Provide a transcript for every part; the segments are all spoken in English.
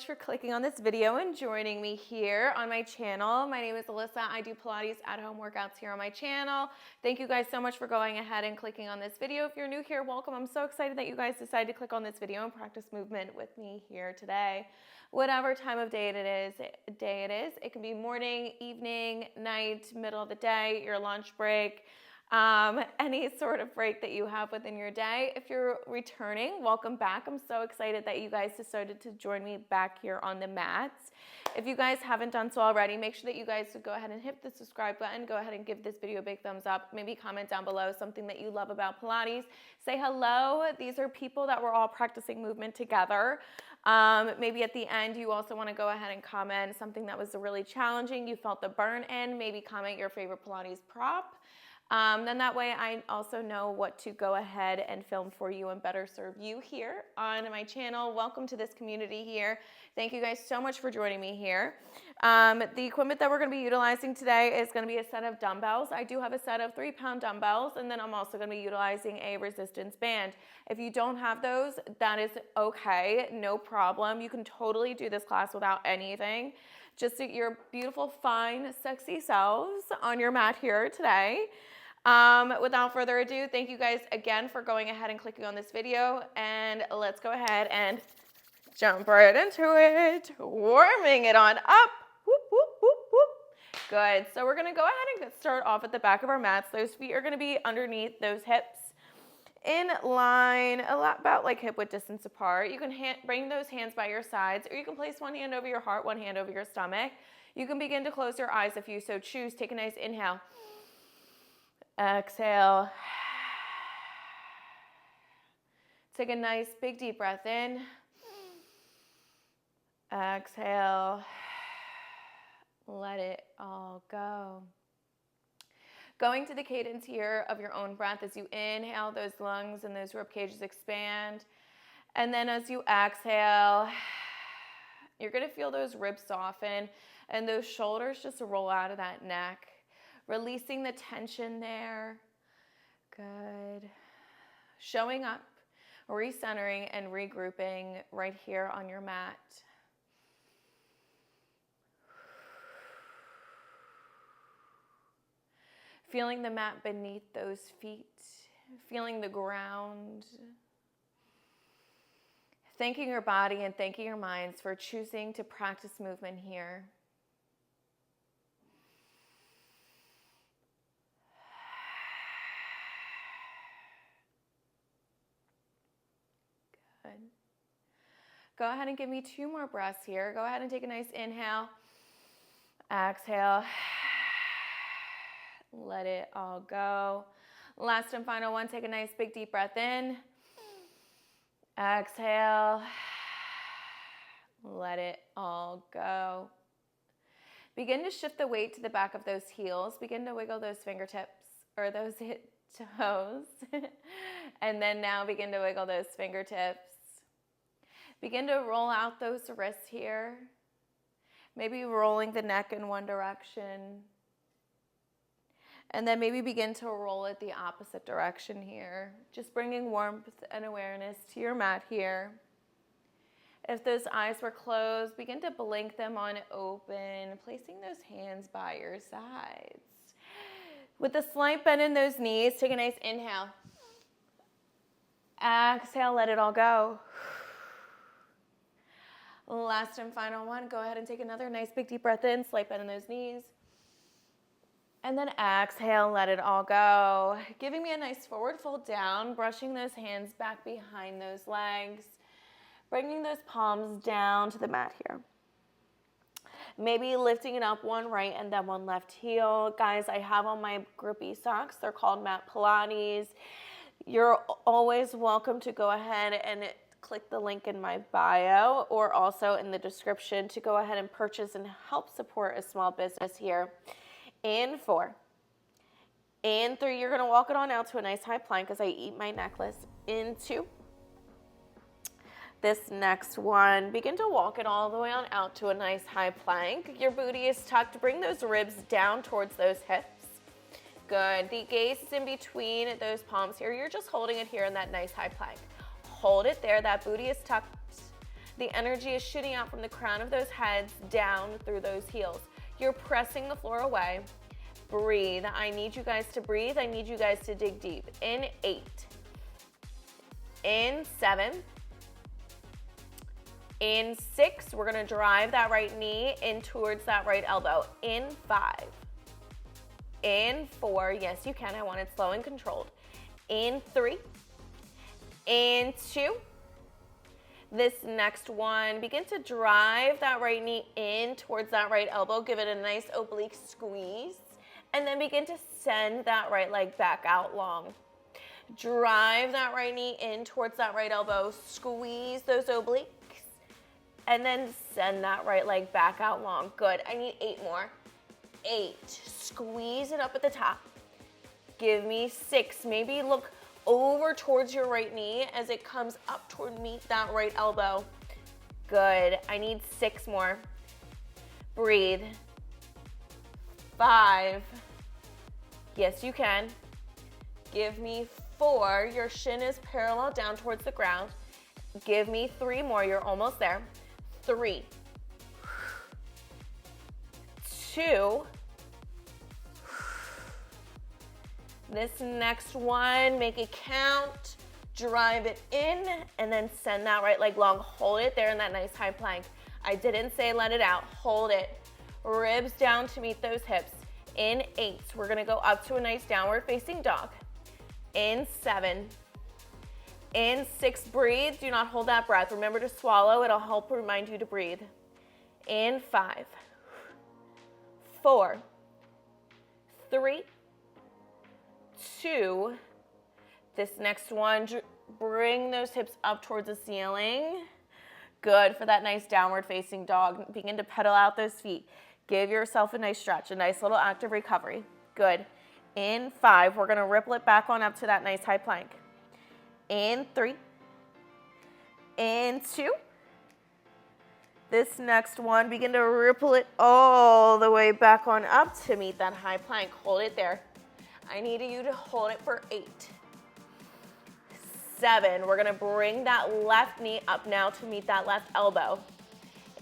much for clicking on this video and joining me here on my channel. My name is Alyssa. I do Pilates at-home workouts here on my channel. Thank you guys so much for going ahead and clicking on this video. If you're new here, welcome. I'm so excited that you guys decided to click on this video and practice movement with me here today. Whatever time of day it is, it can be morning, evening, night, middle of the day, your lunch break, any sort of break that you have within your day. If you're returning, welcome back. I'm so excited that you guys decided to join me back here on the mats. If you guys haven't done so already, make sure that you guys would go ahead and hit the subscribe button. Go ahead and give this video a big thumbs up. Maybe comment down below something that you love about Pilates. Say hello. These are people that we're all practicing movement together. Maybe at the end you also want to go ahead and comment something that was really challenging, you felt the burn in. Maybe comment your favorite Pilates prop. Then that way I also know what to go ahead and film for you and better serve you here on my channel. Welcome to this community here. Thank you guys so much for joining me here. The equipment that we're going to be utilizing today is going to be a set of dumbbells. I do have a set of 3-pound dumbbells, and then I'm also going to be utilizing a resistance band. If you don't have those, that is okay, no problem. You can totally do this class without anything. Just your beautiful, fine, sexy selves on your mat here today. Without further ado, thank you guys again for going ahead and clicking on this video, and let's go ahead and jump right into it. Warming it on up. Whoop, whoop, whoop, whoop. Good. So we're going to go ahead and start off at the back of our mats. Those feet are going to be underneath those hips in line, about like hip width distance apart. You can bring those hands by your sides, or you can place one hand over your heart, one hand over your stomach. You can begin to close your eyes if you so choose. Take a nice inhale. Exhale. Take a nice big deep breath in. Exhale. Let it all go. Going to the cadence here of your own breath as you inhale, those lungs and those rib cages expand. And then as you exhale, you're going to feel those ribs soften and those shoulders just roll out of that neck. Releasing the tension there. Good. Showing up, recentering, and regrouping right here on your mat. Feeling the mat beneath those feet. Feeling the ground. Thanking your body and thanking your minds for choosing to practice movement here. Good. Go ahead and give me 2 more breaths here. Go ahead and take a nice inhale. Exhale. Let it all go. Last and final one. Take a nice big deep breath in. Exhale. Let it all go. Begin to shift the weight to the back of those heels. Begin to wiggle those fingertips or those toes. And then now begin to wiggle those fingertips. Begin to roll out those wrists here. Maybe rolling the neck in one direction. And then maybe begin to roll it the opposite direction here. Just bringing warmth and awareness to your mat here. If those eyes were closed, begin to blink them on open, placing those hands by your sides. With a slight bend in those knees, take a nice inhale. Exhale, let it all go. Last and final one, go ahead and take another nice big deep breath in, slight bend in those knees. And then exhale, let it all go. Giving me a nice forward fold down, brushing those hands back behind those legs. Bringing those palms down to the mat here. Maybe lifting it up one right and then one left heel. Guys, I have on my grippy socks. They're called MAHTE Pilates. You're always welcome to go ahead and click the link in my bio or also in the description to go ahead and purchase and help support a small business here. In 4. In 3, you're going to walk it on out to a nice high plank as I eat my necklace. In 2. This next one, begin to walk it all the way on out to a nice high plank. Your booty is tucked. Bring those ribs down towards those hips. Good. The gaze is in between those palms here. You're just holding it here in that nice high plank. Hold it there. That booty is tucked. The energy is shooting out from the crown of those heads down through those heels. You're pressing the floor away. Breathe. I need you guys to breathe. I need you guys to dig deep. In 8. In 7. In 6, we're gonna drive that right knee in towards that right elbow. In 5. In 4, yes you can, I want it slow and controlled. In 3. In 2. This next one, begin to drive that right knee in towards that right elbow. Give it a nice oblique squeeze. And then begin to send that right leg back out long. Drive that right knee in towards that right elbow. Squeeze those obliques. And then send that right leg back out long. Good. I need 8 more. 8. Squeeze it up at the top. Give me 6. Maybe look over towards your right knee as it comes up toward meet that right elbow. Good. I need 6 more. Breathe. 5. Yes, you can. Give me 4. Your shin is parallel down towards the ground. Give me 3 more. You're almost there. 3. 2. This next one, make it count. Drive it in and then send that right leg long. Hold it there in that nice high plank. I didn't say let it out. Hold it. Ribs down to meet those hips. In 8, we're gonna go up to a nice downward facing dog. In 7. In 6, breathe. Do not hold that breath. Remember to swallow. It'll help remind you to breathe. In 5. 4. 3. 2. This next one, bring those hips up towards the ceiling. Good for that nice downward facing dog. Begin to pedal out those feet. Give yourself a nice stretch, a nice little active recovery. Good. In 5, we're gonna ripple it back on up to that nice high plank. In 3. In 2. This next one, begin to ripple it all the way back on up to meet that high plank. Hold it there. I need you to hold it for 8. 7. We're gonna bring that left knee up now to meet that left elbow.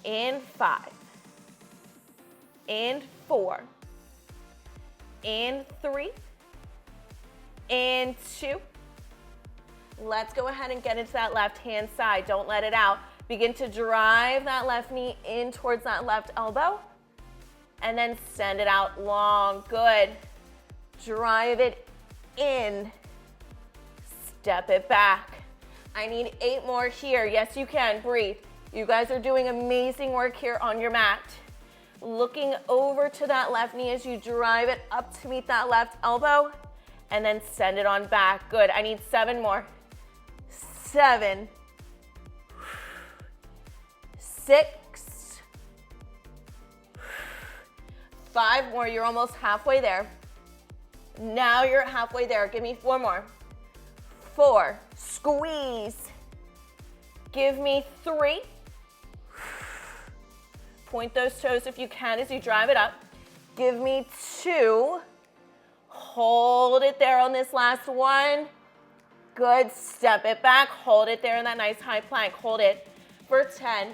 In 5. In 4. In 3. In 2. Let's go ahead and get into that left hand side. Don't let it out. Begin to drive that left knee in towards that left elbow and then send it out long. Good. Drive it in. Step it back. I need 8 more here. Yes, you can. Breathe. You guys are doing amazing work here on your mat. Looking over to that left knee as you drive it up to meet that left elbow and then send it on back. Good. I need 7 more. 7. 6. 5 more. You're almost halfway there. Now you're halfway there. Give me 4 more. 4. Squeeze. Give me 3. Point those toes if you can as you drive it up. Give me 2. Hold it there on this last one. Good. Step it back. Hold it there in that nice high plank. Hold it for 10,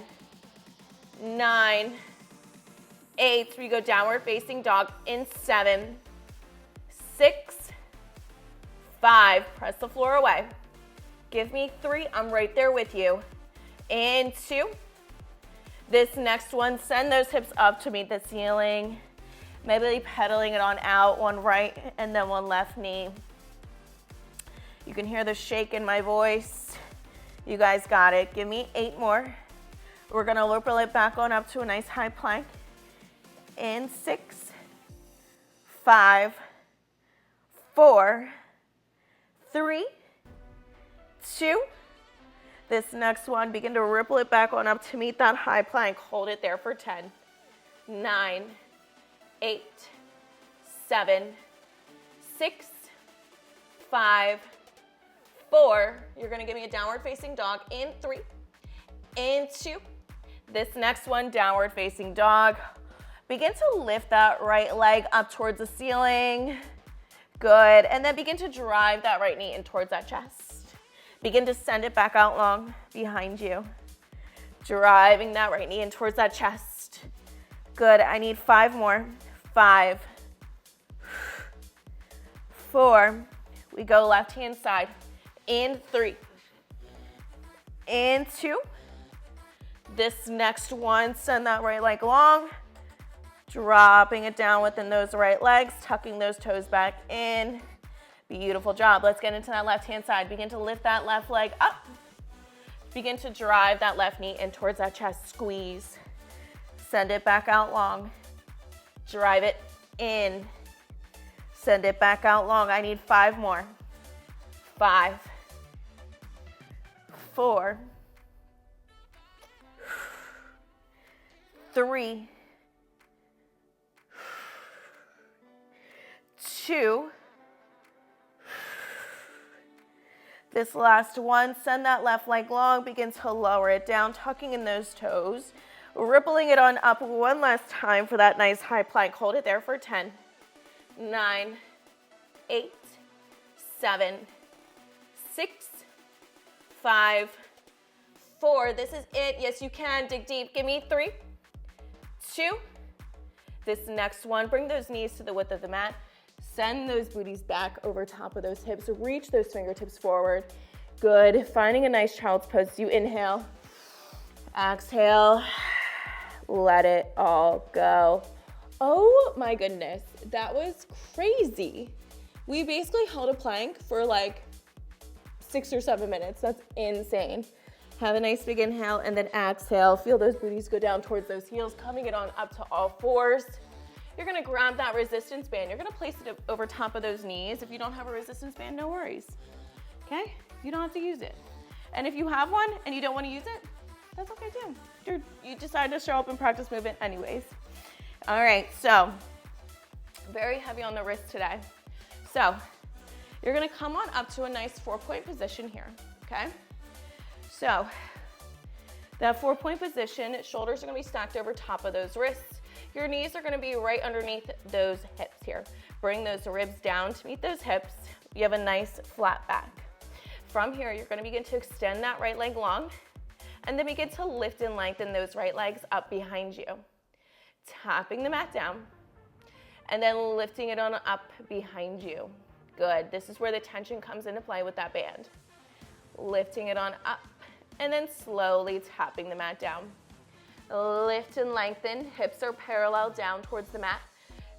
9, 8. We go downward facing dog in 7, 6, 5. Press the floor away. Give me 3. I'm right there with you. In 2. This next one, send those hips up to meet the ceiling. Maybe pedaling it on out, one right and then one left knee. You can hear the shake in my voice. You guys got it. Give me 8 more. We're gonna ripple it back on up to a nice high plank. In 6, 5, 4, 3, 2. This next one, begin to ripple it back on up to meet that high plank. Hold it there for 10, 9, 8, 7, 6, 5, 4. You're gonna give me a downward facing dog in 3, in 2. This next one, downward facing dog. Begin to lift that right leg up towards the ceiling. Good, and then begin to drive that right knee in towards that chest. Begin to send it back out long behind you. Driving that right knee in towards that chest. Good, I need 5 more. 5, 4, we go left hand side. In 3, in 2. This next one, send that right leg long. Dropping it down within those right legs, tucking those toes back in. Beautiful job. Let's get into that left hand side. Begin to lift that left leg up. Begin to drive that left knee in towards that chest. Squeeze. Send it back out long. Drive it in. Send it back out long. I need 5 more. 5, 4, 3, 2. This last one, send that left leg long, begin to lower it down, tucking in those toes, rippling it on up one last time for that nice high plank. Hold it there for 10, 9, 8, 7, 6, 5, 4. This is it. Yes, you can. Dig deep. Give me 3, 2. This next one, bring those knees to the width of the mat. Send those booties back over top of those hips. Reach those fingertips forward. Good. Finding a nice child's pose. You inhale. Exhale. Let it all go. Oh my goodness. That was crazy. We basically held a plank for like 6 or 7 minutes. That's insane. Have a nice big inhale and then exhale. Feel those booties go down towards those heels, coming it on up to all fours. You're gonna grab that resistance band. You're gonna place it over top of those knees. If you don't have a resistance band, no worries, okay? You don't have to use it. And if you have one and you don't wanna use it, that's okay too. You decide to show up and practice movement anyways. All right, so very heavy on the wrist today. So you're gonna come on up to a nice 4-point position here, okay? So that 4-point position, shoulders are gonna be stacked over top of those wrists. Your knees are gonna be right underneath those hips here. Bring those ribs down to meet those hips. You have a nice flat back. From here, you're gonna begin to extend that right leg long and then begin to lift and lengthen those right legs up behind you. Tapping the mat down and then lifting it on up behind you. Good, this is where the tension comes into play with that band. Lifting it on up and then slowly tapping the mat down. Lift and lengthen, hips are parallel down towards the mat,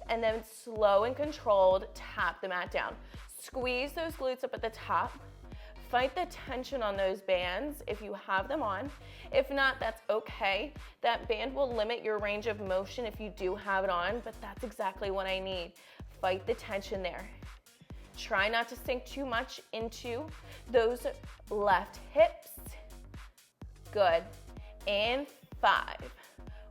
and then slow and controlled, tap the mat down. Squeeze those glutes up at the top. Fight the tension on those bands if you have them on. If not, that's okay. That band will limit your range of motion if you do have it on, but that's exactly what I need. Fight the tension there. Try not to sink too much into those left hips. Good. And 5.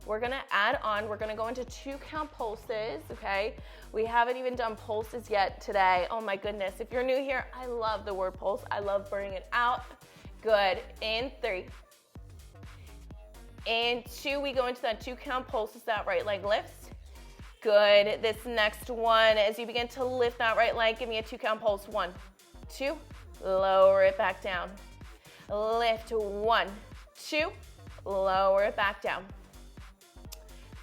We're gonna add on, we're gonna go into 2 count pulses, okay? We haven't even done pulses yet today. Oh my goodness, if you're new here, I love the word pulse. I love bringing it out. Good, in 3. In 2, we go into that 2 count pulses, that right leg lifts. Good, this next one, as you begin to lift that right leg, give me a 2 count pulse. 1, 2, lower it back down. Lift, 1, 2, lower it back down.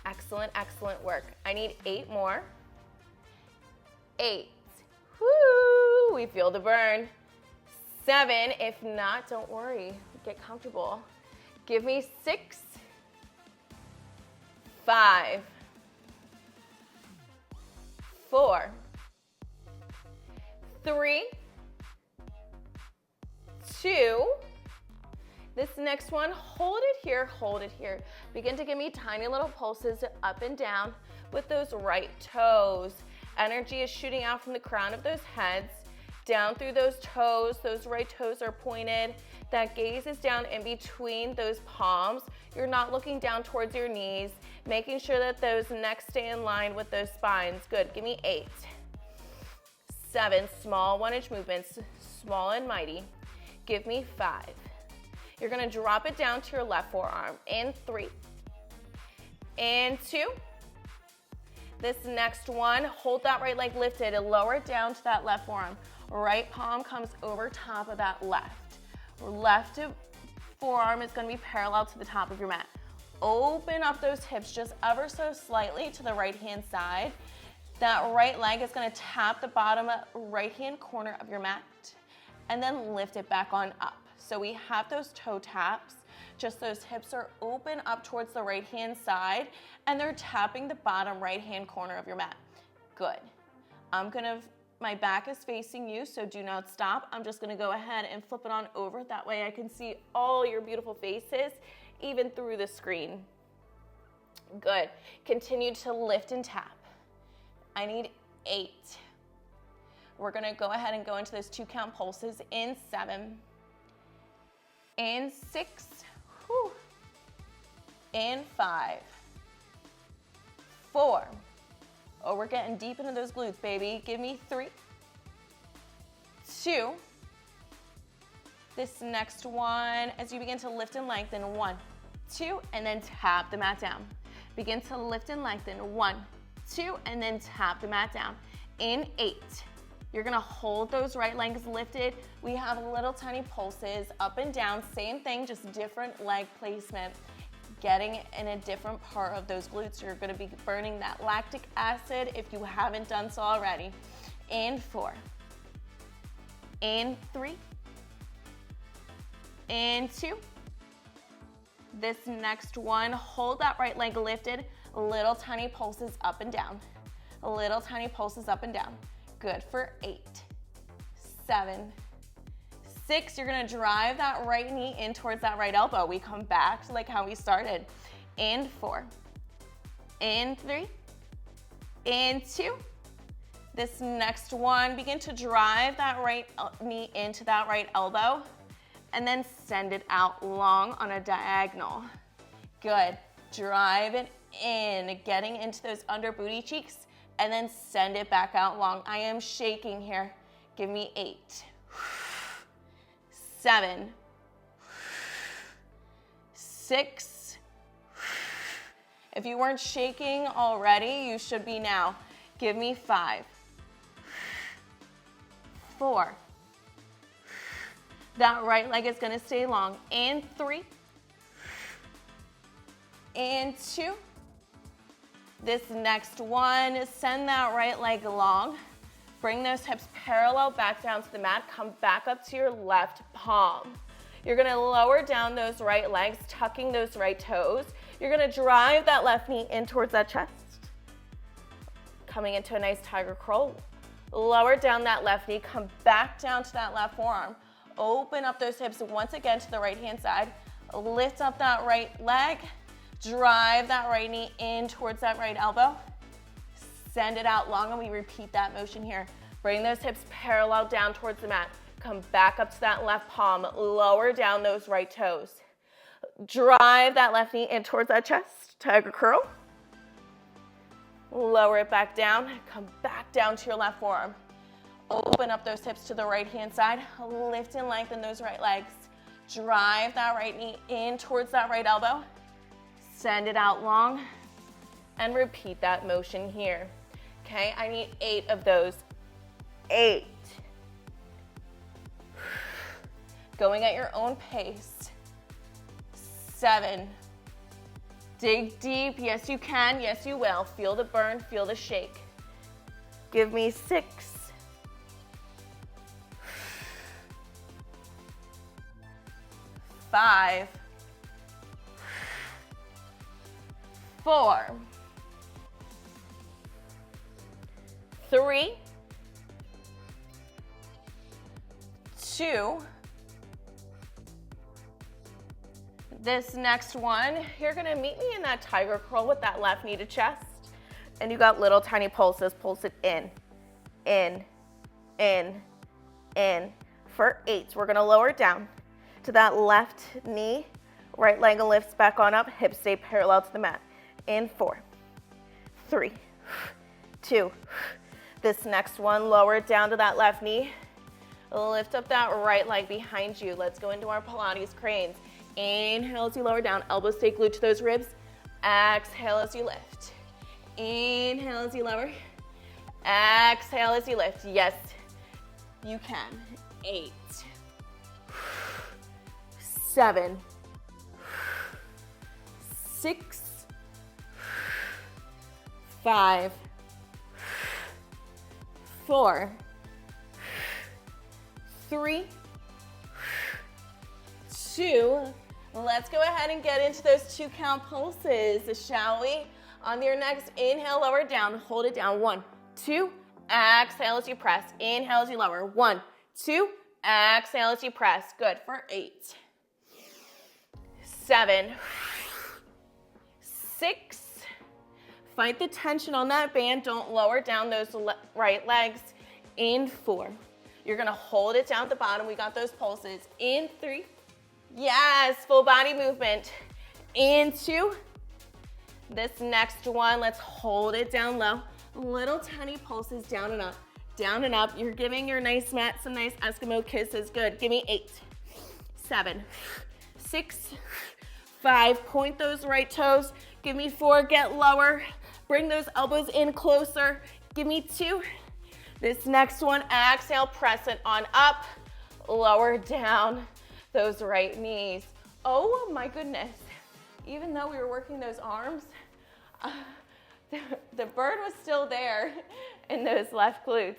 Excellent, excellent work. I need 8 more. 8. Woo, we feel the burn. 7, if not, don't worry, get comfortable. Give me 6. 5. 4. 3. 2. This next one, hold it here, hold it here. Begin to give me tiny little pulses up and down with those right toes. Energy is shooting out from the crown of those heads, down through those toes. Those right toes are pointed. That gaze is down in between those palms. You're not looking down towards your knees, making sure that those necks stay in line with those spines. Good, give me 8. 7, small 1-inch movements, small and mighty. Give me 5. You're gonna drop it down to your left forearm. In 3. And 2. This next one, hold that right leg lifted and lower it down to that left forearm. Right palm comes over top of that left. Left forearm is going to be parallel to the top of your mat. Open up those hips just ever so slightly to the right-hand side. That right leg is going to tap the bottom right-hand corner of your mat and then lift it back on up. So we have those toe taps, just those hips are open up towards the right-hand side and they're tapping the bottom right-hand corner of your mat. Good. My back is facing you, so do not stop. I'm just gonna go ahead and flip it on over. That way I can see all your beautiful faces, even through the screen. Good. Continue to lift and tap. I need 8. We're gonna go ahead and go into those 2 count pulses in 7, in 6, whew, in 5, 4. Oh, we're getting deep into those glutes, baby. Give me 3, 2. This next one, as you begin to lift and lengthen, 1, 2, and then tap the mat down. Begin to lift and lengthen, 1, 2, and then tap the mat down. In 8, you're gonna hold those right legs lifted. We have little tiny pulses up and down, same thing, just different leg placement. Getting in a different part of those glutes. You're gonna be burning that lactic acid if you haven't done so already. In 4, in 3, in 2. This next one, hold that right leg lifted, little tiny pulses up and down. Little tiny pulses up and down. Good for 8, 7, 6, you're gonna drive that right knee in towards that right elbow. We come back to like how we started. In 4, in 3, in 2. This next one, begin to drive that right knee into that right elbow and then send it out long on a diagonal. Good. Drive it in, getting into those under booty cheeks and then send it back out long. I am shaking here. Give me 8. 7, 6. If you weren't shaking already, you should be now. Give me 5, 4. That right leg is gonna stay long. And 3, and 2. This next one, send that right leg long. Bring those hips parallel back down to the mat. Come back up to your left palm. You're gonna lower down those right legs, tucking those right toes. You're gonna drive that left knee in towards that chest. Coming into a nice tiger curl. Lower down that left knee, come back down to that left forearm. Open up those hips once again to the right-hand side. Lift up that right leg. Drive that right knee in towards that right elbow. Send it out long, and we repeat that motion here. Bring those hips parallel down towards the mat. Come back up to that left palm. Lower down those right toes. Drive that left knee in towards that chest. Tiger curl. Lower it back down. Come back down to your left forearm. Open up those hips to the right-hand side. Lift and lengthen those right legs. Drive that right knee in towards that right elbow. Send it out long. And repeat that motion here. Okay, I need 8 of those. 8. Going at your own pace. 7. Dig deep. Yes, you can. Yes, you will. Feel the burn. Feel the shake. Give me 6. 5. 4. 3, 2. This next one, you're gonna meet me in that tiger curl with that left knee to chest. And you got little tiny pulses. Pulse it in, in, in, in. For 8, we're gonna lower it down to that left knee. Right leg lifts back on up. Hips stay parallel to the mat. In 4, 3, 2. This next one, lower it down to that left knee. Lift up that right leg behind you. Let's go into our Pilates cranes. Inhale as you lower down. Elbows stay glued to those ribs. Exhale as you lift. Inhale as you lower. Exhale as you lift. Yes, you can. 8, 7, 6, 5, 4, 3, 2. Let's go ahead and get into those 2 count pulses, shall we? On your next inhale, lower it down, hold it down. 1, 2, exhale as you press. Inhale as you lower. 1, 2, exhale as you press. Good for 8, 7, 6. Fight the tension on that band. Don't lower down those right legs. In 4. You're gonna hold it down at the bottom. We got those pulses. In 3. Yes, full body movement. In 2. This next one, let's hold it down low. Little tiny pulses down and up. Down and up. You're giving your nice mat some nice Eskimo kisses. Good. Give me 8, 7, 6, 5. Point those right toes. Give me 4. Get lower. Bring those elbows in closer. Give me 2. This next one, exhale, press it on up. Lower down those right knees. Oh my goodness. Even though we were working those arms, the bird was still there in those left glutes.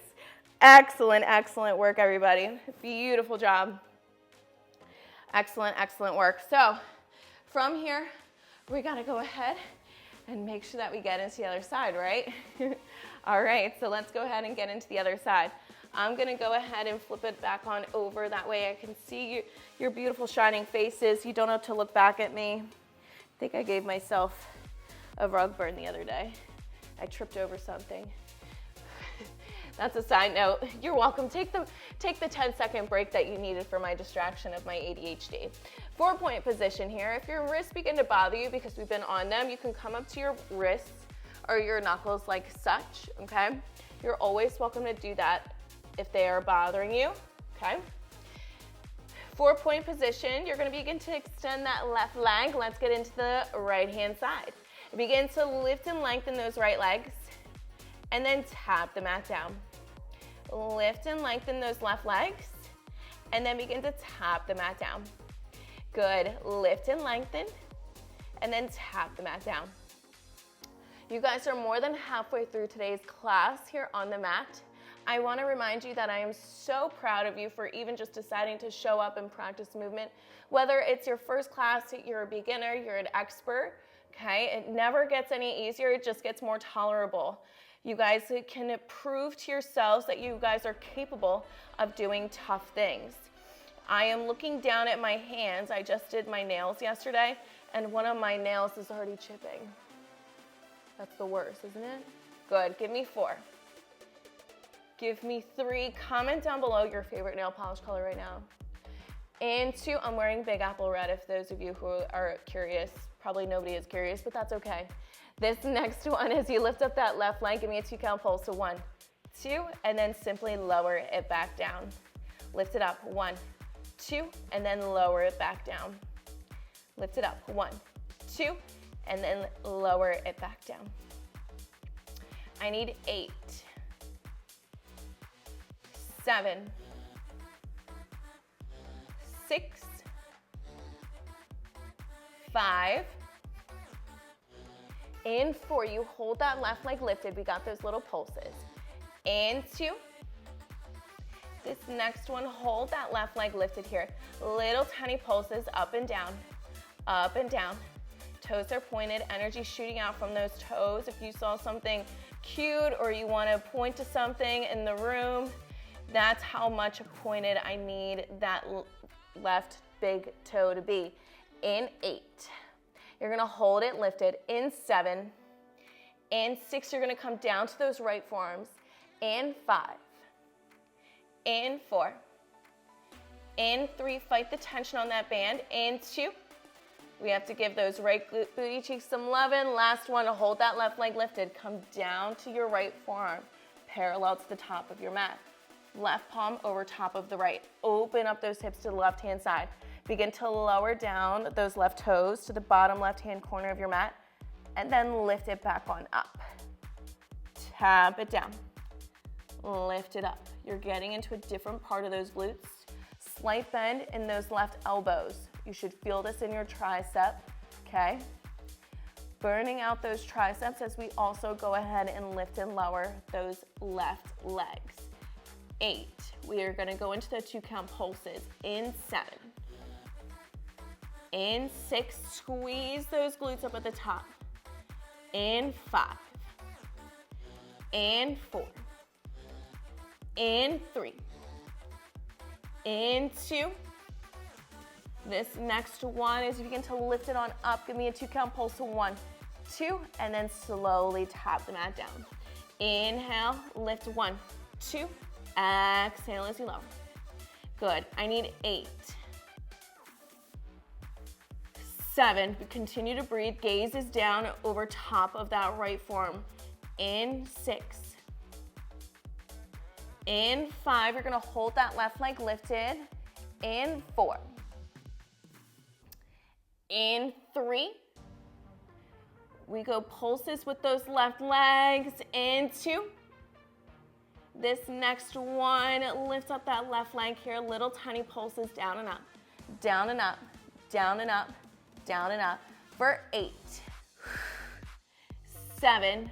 Excellent, excellent work, everybody. Beautiful job. Excellent, excellent work. So from here, we gotta go ahead and make sure that we get into the other side, right? All right, so let's go ahead and get into the other side. I'm gonna go ahead and flip it back on over. That way I can see your beautiful shining faces. You don't have to look back at me. I think I gave myself a rug burn the other day. I tripped over something. That's a side note. You're welcome. Take the 10-second break that you needed for my distraction of my ADHD. 4-point position here. If your wrists begin to bother you because we've been on them, you can come up to your wrists or your knuckles like such, okay? You're always welcome to do that if they are bothering you, okay? 4-point position. You're gonna begin to extend that left leg. Let's get into the right-hand side. Begin to lift and lengthen those right legs, and then tap the mat down. Lift and lengthen those left legs, and then begin to tap the mat down. Good. Lift and lengthen, and then tap the mat down. You guys are more than halfway through today's class here on the mat. I want to remind you that I am so proud of you for even just deciding to show up and practice movement. Whether it's your first class, you're a beginner, you're an expert, okay? It never gets any easier, it just gets more tolerable. You guys can prove to yourselves that you guys are capable of doing tough things. I am looking down at my hands. I just did my nails yesterday, and one of my nails is already chipping. That's the worst, isn't it? Good. Give me 4. Give me 3. Comment down below your favorite nail polish color right now. And 2, I'm wearing Big Apple Red if those of you who are curious. Probably nobody is curious, but that's okay. This next one is you lift up that left leg. Give me a 2-count pulse. So 1, 2, and then simply lower it back down. Lift it up. 1, 2, and then lower it back down. Lift it up. 1, 2, and then lower it back down. I need 8, 7, 6, 5, and 4. You hold that left leg lifted. We got those little pulses. And 2. This next one, hold that left leg lifted here. Little tiny pulses up and down, up and down. Toes are pointed, energy shooting out from those toes. If you saw something cute or you want to point to something in the room, that's how much pointed I need that left big toe to be. In 8. You're gonna hold it lifted. In 7. In 6, you're gonna come down to those right forearms. In 5. In 4. In 3, fight the tension on that band. In 2, we have to give those right booty cheeks some loving. Last one, hold that left leg lifted. Come down to your right forearm, parallel to the top of your mat. Left palm over top of the right. Open up those hips to the left-hand side. Begin to lower down those left toes to the bottom left-hand corner of your mat, and then lift it back on up. Tap it down. Lift it up. You're getting into a different part of those glutes. Slight bend in those left elbows. You should feel this in your tricep, okay? burning out those triceps as we also go ahead and lift and lower those left legs. 8, we are gonna go into the 2 count pulses. In 7, in 6, squeeze those glutes up at the top. In 5, in 4, in 3, in 2. This next one is you begin to lift it on up. Give me a 2 count pulse. 1, 2, and then slowly tap the mat down. Inhale, lift 1, 2, exhale as you lower. Good, I need 8, 7, continue to breathe, gaze is down over top of that right forearm. In 6, in 5, you're gonna hold that left leg lifted. In 4, in 3, we go pulses with those left legs. In 2, this next one, lift up that left leg here, little tiny pulses down and up, down and up, down and up, down and up, for 8, 7,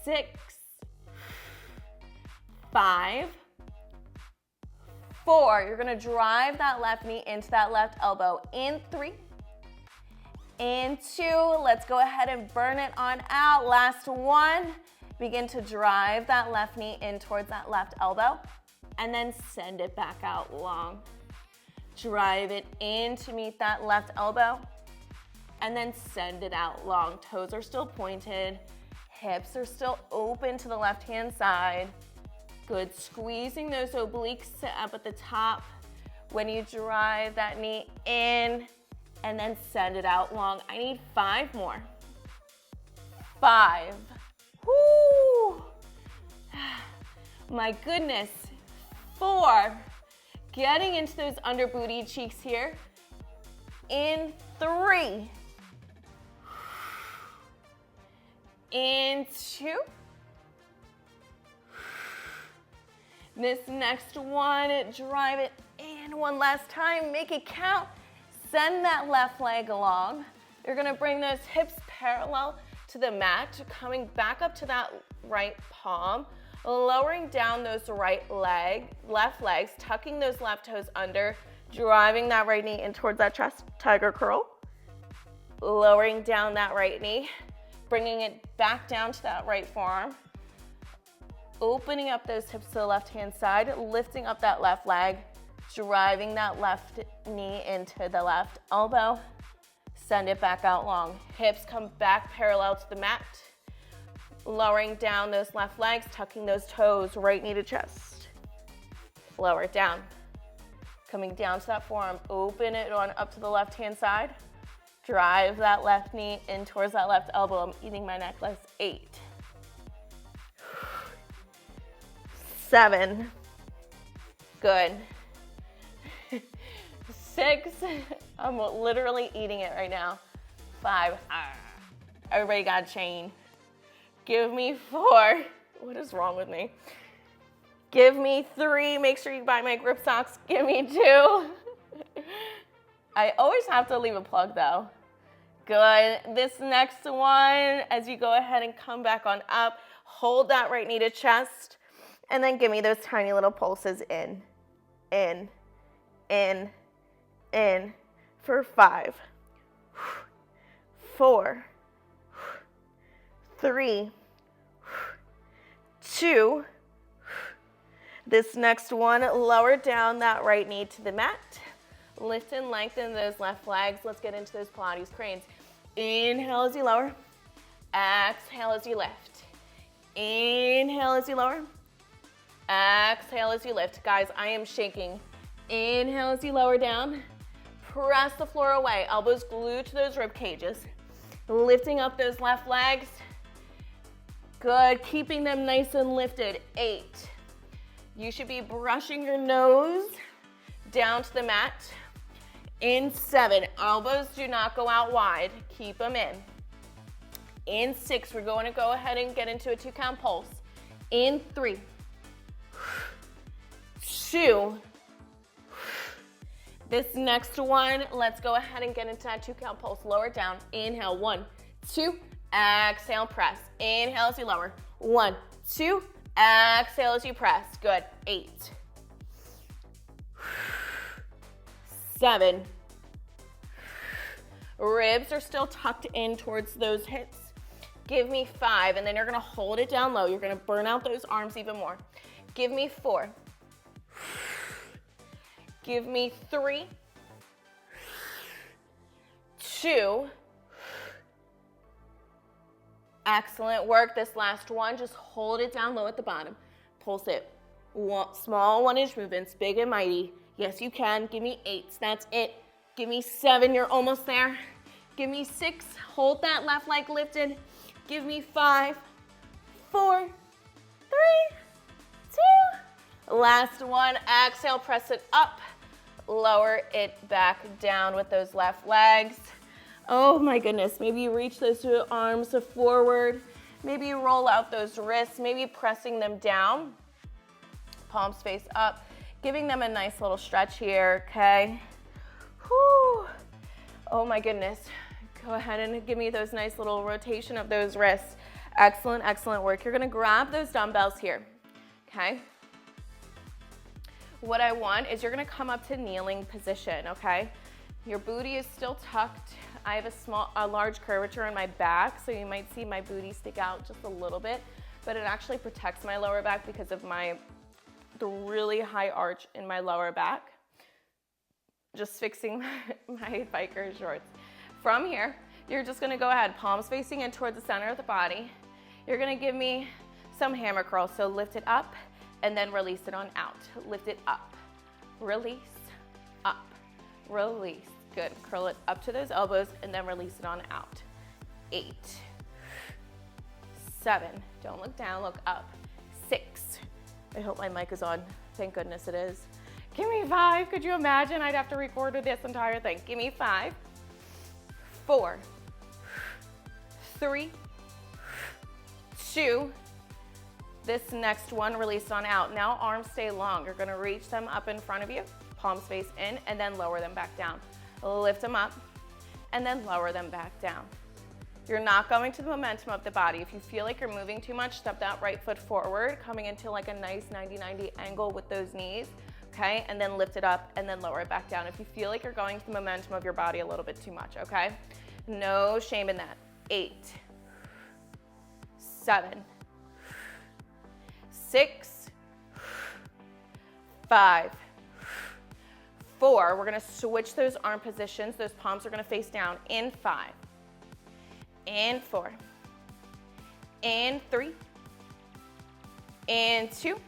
6, 5, 4, you're gonna drive that left knee into that left elbow. In 3, in 2, let's go ahead and burn it on out. Last one, begin to drive that left knee in towards that left elbow, and then send it back out long. Drive it in to meet that left elbow, and then send it out long. Toes are still pointed, hips are still open to the left-hand side. Good, squeezing those obliques up at the top when you drive that knee in, and then send it out long. I need 5 more. 5. Woo! My goodness. 4. Getting into those under booty cheeks here. In 3. In 2. This next one, drive it in one last time, make it count. Send that left leg along. You're gonna bring those hips parallel to the mat, coming back up to that right palm, lowering down those left legs, tucking those left toes under, driving that right knee in towards that chest, tiger curl, lowering down that right knee, bringing it back down to that right forearm, opening up those hips to the left-hand side, lifting up that left leg, driving that left knee into the left elbow, send it back out long. Hips come back parallel to the mat, lowering down those left legs, tucking those toes, right knee to chest. Lower it down. Coming down to that forearm, open it on up to the left-hand side, drive that left knee in towards that left elbow. I'm eating my necklace. 8, 7, good. 6, I'm literally eating it right now. 5, everybody got a chain. Give me 4, what is wrong with me? Give me 3, make sure you buy my grip socks. Give me 2. I always have to leave a plug though. Good, this next one, as you go ahead and come back on up, hold that right knee to chest, and then give me those tiny little pulses in, for 5, 4, 3, 2. This next one, lower down that right knee to the mat. Lift and lengthen those left legs. Let's get into those Pilates cranes. Inhale as you lower. Exhale as you lift. Inhale as you lower. Exhale as you lift. Guys, I am shaking. Inhale as you lower down. Press the floor away. Elbows glued to those rib cages. Lifting up those left legs. Good, keeping them nice and lifted. 8. You should be brushing your nose down to the mat. In 7, elbows do not go out wide. Keep them in. In 6, we're going to go ahead and get into a 2 count pulse. In 3, 2, This next one, let's go ahead and get into that 2 count pulse. Lower it down. Inhale, 1, 2. Exhale, press. Inhale as you lower. 1, 2. Exhale as you press. Good. 8, 7. Ribs are still tucked in towards those hips. Give me 5, and then you're gonna hold it down low. You're gonna burn out those arms even more. Give me 4. Give me 3, 2. Excellent work. This last one, just hold it down low at the bottom. Pulse it. Small 1-inch movements, big and mighty. Yes, you can. Give me 8. That's it. Give me 7. You're almost there. Give me 6. Hold that left leg lifted. Give me 5, 4, 3, 2. Last one. Exhale, press it up. Lower it back down with those left legs. Oh my goodness. Maybe you reach those arms forward. Maybe you roll out those wrists. Maybe pressing them down. Palms face up. Giving them a nice little stretch here, okay? Whew. Oh my goodness. Go ahead and give me those nice little rotation of those wrists. Excellent, excellent work. You're gonna grab those dumbbells here, okay? What I want is you're gonna come up to kneeling position, okay? Your booty is still tucked. I have a large curvature in my back, so you might see my booty stick out just a little bit, but it actually protects my lower back because of the really high arch in my lower back. Just fixing my biker shorts. From here, you're just gonna go ahead, palms facing in towards the center of the body. You're gonna give me some hammer curls, so lift it up and then release it on out. Lift it up, release, up, release. Good, curl it up to those elbows and then release it on out. 8, 7, don't look down, look up. 6, I hope my mic is on, thank goodness it is. Give me 5, could you imagine I'd have to record this entire thing? Give me 5, 4, 3, 2. This next one, release on out. Now arms stay long. You're gonna reach them up in front of you, palms face in, and then lower them back down. Lift them up, and then lower them back down. You're not going to the momentum of the body. If you feel like you're moving too much, step that right foot forward, coming into like a nice 90-90 angle with those knees, okay? And then lift it up and then lower it back down. If you feel like you're going to the momentum of your body a little bit too much, okay? No shame in that. 8, 7, 6, 5, 4. We're gonna switch those arm positions. Those palms are gonna face down. In 5, in 4, in 3, in 2.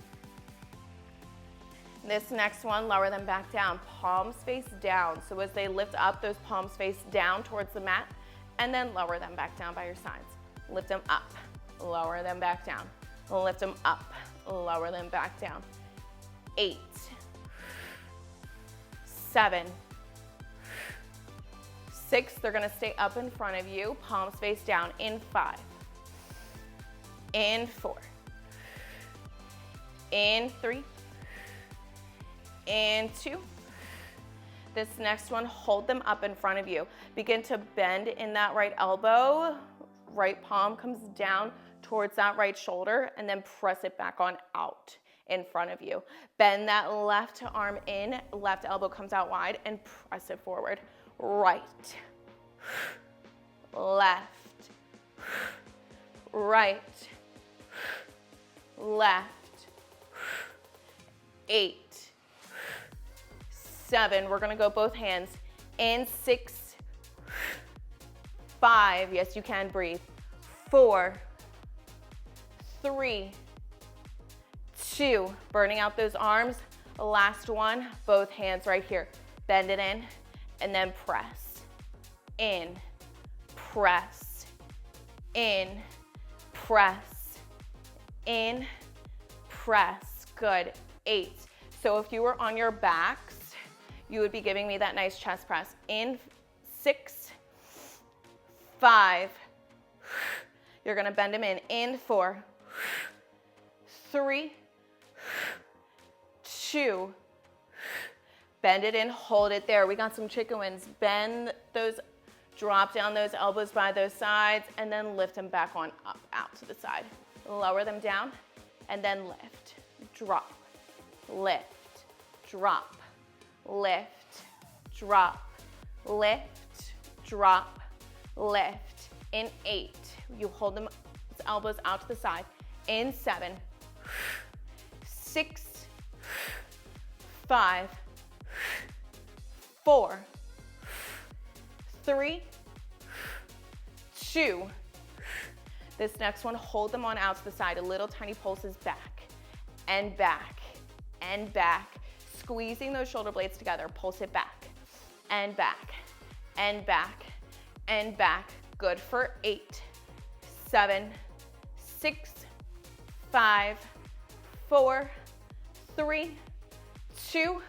This next one, lower them back down. Palms face down. So as they lift up, those palms face down towards the mat, and then lower them back down by your sides. Lift them up, lower them back down. Lift them up, lower them back down. 8, 7, 6. They're gonna stay up in front of you, palms face down. In 5, in 4, in 3, in 2. This next one, hold them up in front of you. Begin to bend in that right elbow. Right palm comes down towards that right shoulder, and then press it back on out in front of you. Bend that left arm in, left elbow comes out wide, and press it forward. Right, left, right, left. 8, 7. We're gonna go both hands. In 6, 5. Yes, you can breathe. 4, 3, 2. Burning out those arms. Last one, both hands right here. Bend it in and then press. In, press, in, press, in, press. Good. 8. So if you were on your backs, you would be giving me that nice chest press. In 6, 5. You're gonna bend them in 4, 3, 2. Bend it in, hold it there. We got some chicken wings. Bend those, drop down those elbows by those sides, and then lift them back on up, out to the side. Lower them down, and then lift, drop, lift, drop, lift, drop, lift, drop, lift. In 8, you hold them elbows out to the side. In 7, 6, 5, 4, 3, 2. This next one, hold them on out to the side. A little tiny pulses back and back and back. Squeezing those shoulder blades together. Pulse it back and back and back and back. Good for 8, 7, 6, 5, 4, 3, 2.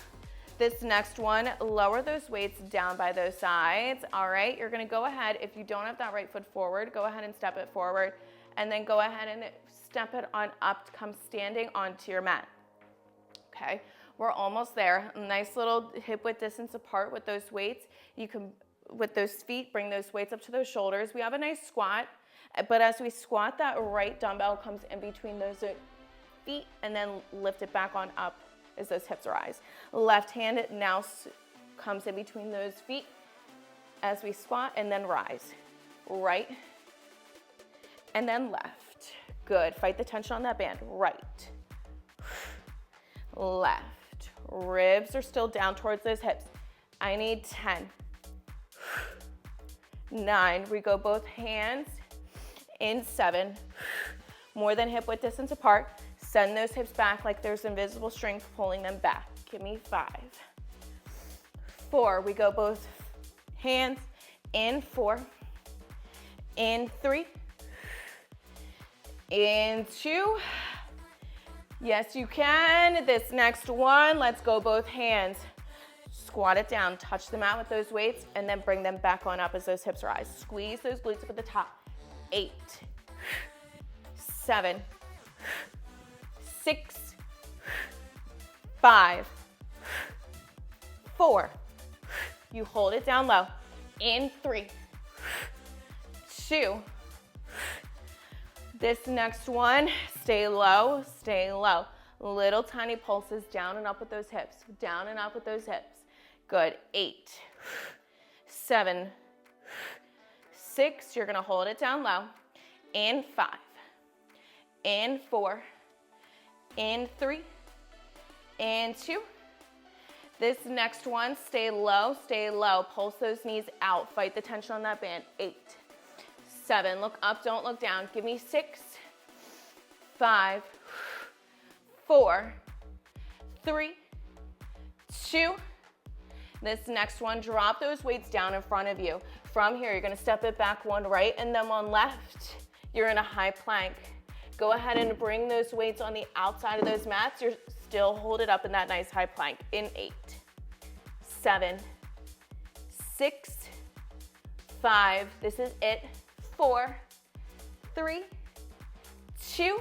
This next one, lower those weights down by those sides. All right, you're gonna go ahead, if you don't have that right foot forward, go ahead and step it forward, and then go ahead and step it on up to come standing onto your mat. Okay, we're almost there. A nice little hip width distance apart with those weights. You can, with those feet, bring those weights up to those shoulders. We have a nice squat, but as we squat, that right dumbbell comes in between those feet, and then lift it back on up as those hips rise. Left hand now comes in between those feet as we squat, and then rise. Right, and then left. Good, fight the tension on that band. Right, left. Ribs are still down towards those hips. I need 10, 9, we go both hands. In 7, more than hip width distance apart. Send those hips back like there's invisible string pulling them back. Give me 5, 4, we go both hands. In 4, in 3, in 2. Yes, you can. This next one, let's go both hands. Squat it down, touch them out with those weights, and then bring them back on up as those hips rise. Squeeze those glutes up at the top. 8, 7, 6, 5, 4. You hold it down low. In 3, 2. This next one, stay low, stay low. Little tiny pulses down and up with those hips, down and up with those hips. Good. 8, 7, 6. You're gonna hold it down low. In 5, in 4, in 3, in 2. This next one, stay low, stay low. Pulse those knees out. Fight the tension on that band. 8, 7, look up, don't look down. Give me 6, 5, 4, 3, 2. This next one, drop those weights down in front of you. From here, you're gonna step it back one right and then one left. You're in a high plank. Go ahead and bring those weights on the outside of those mats. You're still hold it up in that nice high plank. In 8, 7, 6, 5. This is it. 4, 3, 2.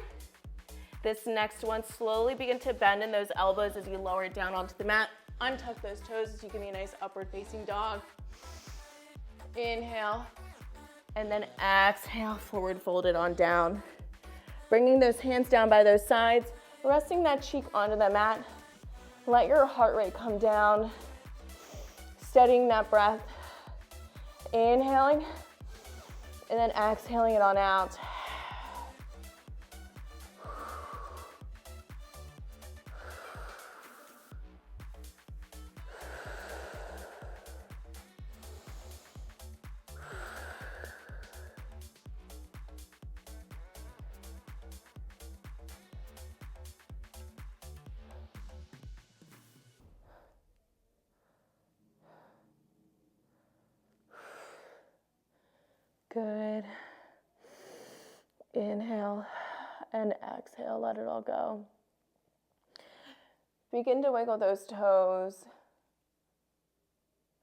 This next one, slowly begin to bend in those elbows as you lower it down onto the mat. Untuck those toes as you give me a nice upward facing dog. Inhale, and then exhale, forward folded on down. Bringing those hands down by those sides, resting that cheek onto the mat. Let your heart rate come down. Steadying that breath. Inhaling, and then exhaling it on out. Good. Inhale and exhale, let it all go. Begin to wiggle those toes,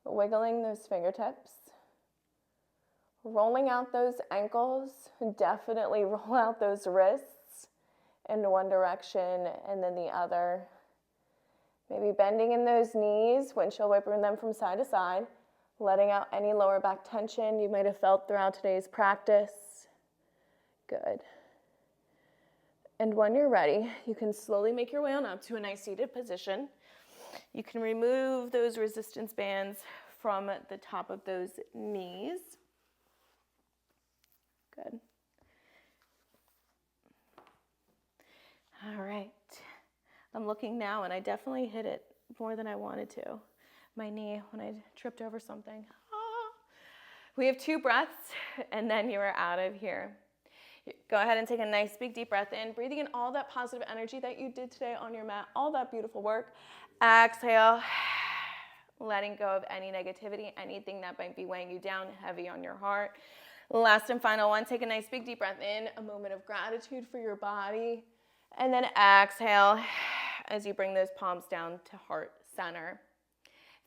wiggling those fingertips, rolling out those ankles, definitely roll out those wrists in one direction and then the other. Maybe bending in those knees, windshield wipering them from side to side, letting out any lower back tension you might have felt throughout today's practice. Good. And when you're ready, you can slowly make your way on up to a nice seated position. You can remove those resistance bands from the top of those knees. Good. All right. I'm looking now, and I definitely hit it more than I wanted to. My knee when I tripped over something. Ah. We have 2 breaths, and then you are out of here. Go ahead and take a nice big deep breath in, breathing in all that positive energy that you did today on your mat, all that beautiful work. Exhale, letting go of any negativity, anything that might be weighing you down, heavy on your heart. Last and final one, take a nice big deep breath in, a moment of gratitude for your body. And then exhale as you bring those palms down to heart center.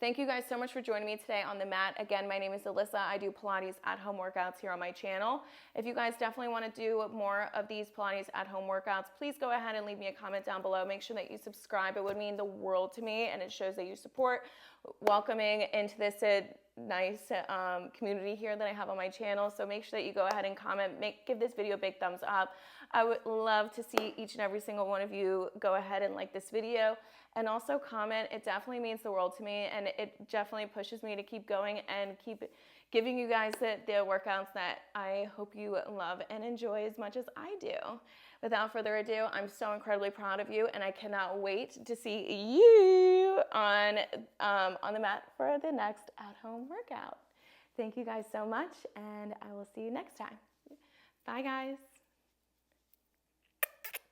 Thank you guys so much for joining me today on the mat. Again, my name is Alyssa. I do Pilates at home workouts here on my channel. If you guys definitely want to do more of these Pilates at home workouts, please go ahead and leave me a comment down below. Make sure that you subscribe. It would mean the world to me, and it shows that you support welcoming into this nice community here that I have on my channel. So make sure that you go ahead and comment, give this video a big thumbs up. I would love to see each and every single one of you go ahead and like this video and also comment. It definitely means the world to me, and it definitely pushes me to keep going and keep giving you guys the workouts that I hope you love and enjoy as much as I do. Without further ado, I'm so incredibly proud of you, and I cannot wait to see you on the mat for the next at-home workout. Thank you guys so much, and I will see you next time. Bye, guys.